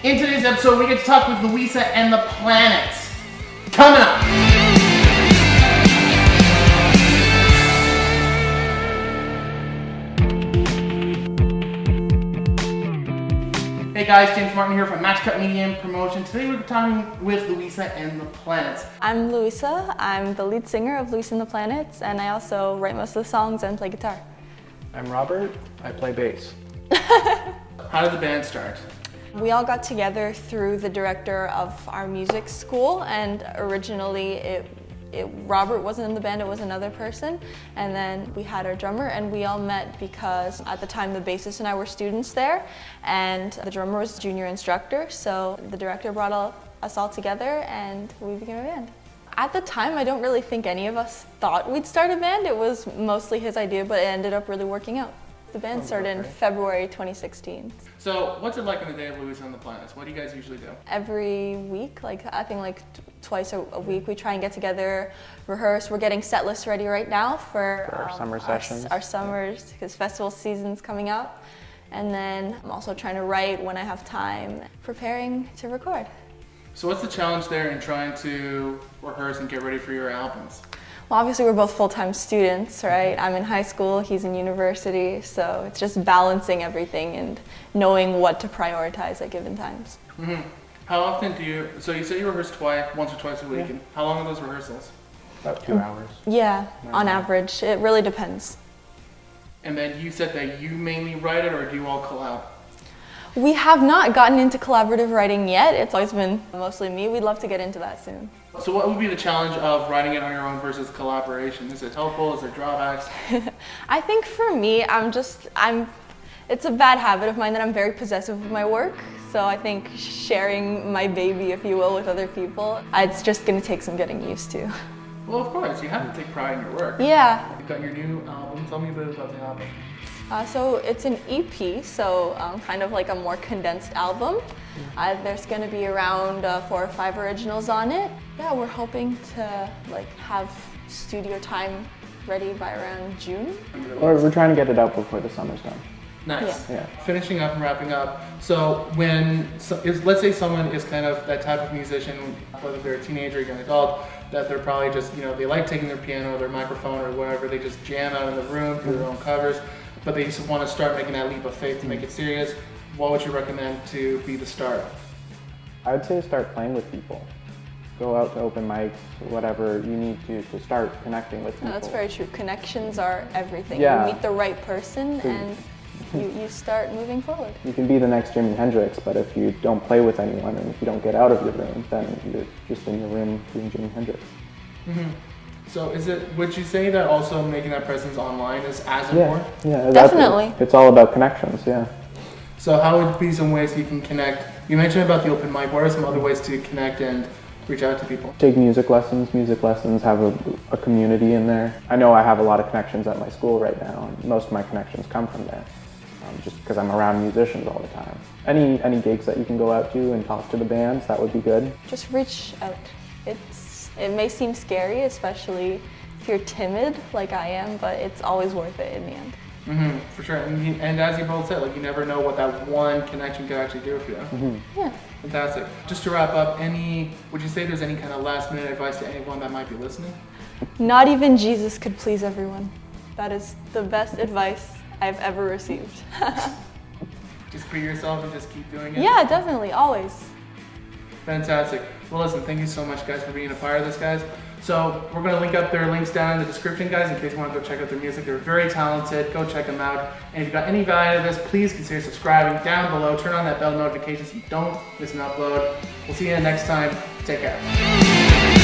In today's episode, we get to talk with Louisa and the planets. Coming up! Hey guys, James Martin here from Match Cut Media and Promotion. Today we're talking with Louisa and the Planets. I'm Louisa. I'm the lead singer of Louisa and the Planets, and I also write most of the songs and play guitar. I'm Robert. I play bass. How did the band start? We all got together through the director of our music school, and originally Robert wasn't in the band, it was another person, and then we had our drummer, and we all met because at the time the bassist and I were students there, and the drummer was a junior instructor, so the director brought us all together and we became a band. At the time, I don't really think any of us thought we'd start a band. It was mostly his idea, but it ended up really working out. The band started in February 2016. So what's it like on the day of Louisa and the Planets? What do you guys usually do? Every week, I think twice a week, we try and get together, rehearse. We're getting set lists ready right now for our summer sessions. Our summers, because festival season's coming up. And then I'm also trying to write when I have time, preparing to record. So what's the challenge there in trying to rehearse and get ready for your albums? Well, obviously we're both full-time students, right? I'm in high school, he's in university, so it's just balancing everything and knowing what to prioritize at given times. Mm-hmm. How often do you, so you say you rehearse once or twice a week, and how long are those rehearsals? About 2 hours. Yeah, on average. It really depends. And then you said that you mainly write it, or do you all collab? We have not gotten into collaborative writing yet. It's always been mostly me. We'd love to get into that soon. So what would be the challenge of writing it on your own versus collaboration? Is it helpful? Is there drawbacks? I think for me, it's a bad habit of mine that I'm very possessive of my work. So I think sharing my baby, if you will, with other people, it's just going to take some getting used to. Well, of course, you have to take pride in your work. Yeah. You've got your new album. Tell me a bit about the album. So it's an EP, so kind of like a more condensed album. There's going to be around 4 or 5 originals on it. Yeah, we're hoping to have studio time ready by around June. Or we're trying to get it out before the summer's done. Nice. Yeah. Finishing up and wrapping up. So let's say someone is kind of that type of musician, whether they're a teenager or young adult, that they're probably just, they like taking their piano or their microphone or whatever, they just jam out in the room, do their own covers, but they just want to start making that leap of faith to make it serious. What would you recommend to be the start? I would say start playing with people. Go out to open mics, whatever you need to start connecting with people. No, that's very true. Connections are everything. Yeah. You meet the right person and you start moving forward. You can be the next Jimi Hendrix, but if you don't play with anyone and if you don't get out of your room, then you're just in your room being Jimi Hendrix. Mm-hmm. So would you say that also making that presence online is as important? Yeah, definitely. It's all about connections, yeah. So how would be some ways you can connect? You mentioned about the open mic. What are some other ways to connect and reach out to people? Take music lessons. Music lessons have a community in there. I know I have a lot of connections at my school right now, and most of my connections come from there, just because I'm around musicians all the time. Any gigs that you can go out to and talk to the bands, that would be good. Just reach out. It may seem scary, especially if you're timid like I am, but it's always worth it in the end. Mm-hmm, for sure. And as you both said, you never know what that one connection could actually do for you. Mm-hmm. Yeah. Fantastic. Just to wrap up, would you say there's any kind of last minute advice to anyone that might be listening? Not even Jesus could please everyone. That is the best advice I've ever received. Just be yourself and just keep doing it? Yeah, definitely, always. Fantastic. Well, listen, thank you so much, guys, for being a part of this, guys. So we're going to link up their links down in the description, guys, in case you want to go check out their music. They're very talented. Go check them out. And if you got any value out of this, please consider subscribing down below. Turn on that bell notification so you don't miss an upload. We'll see you next time. Take care.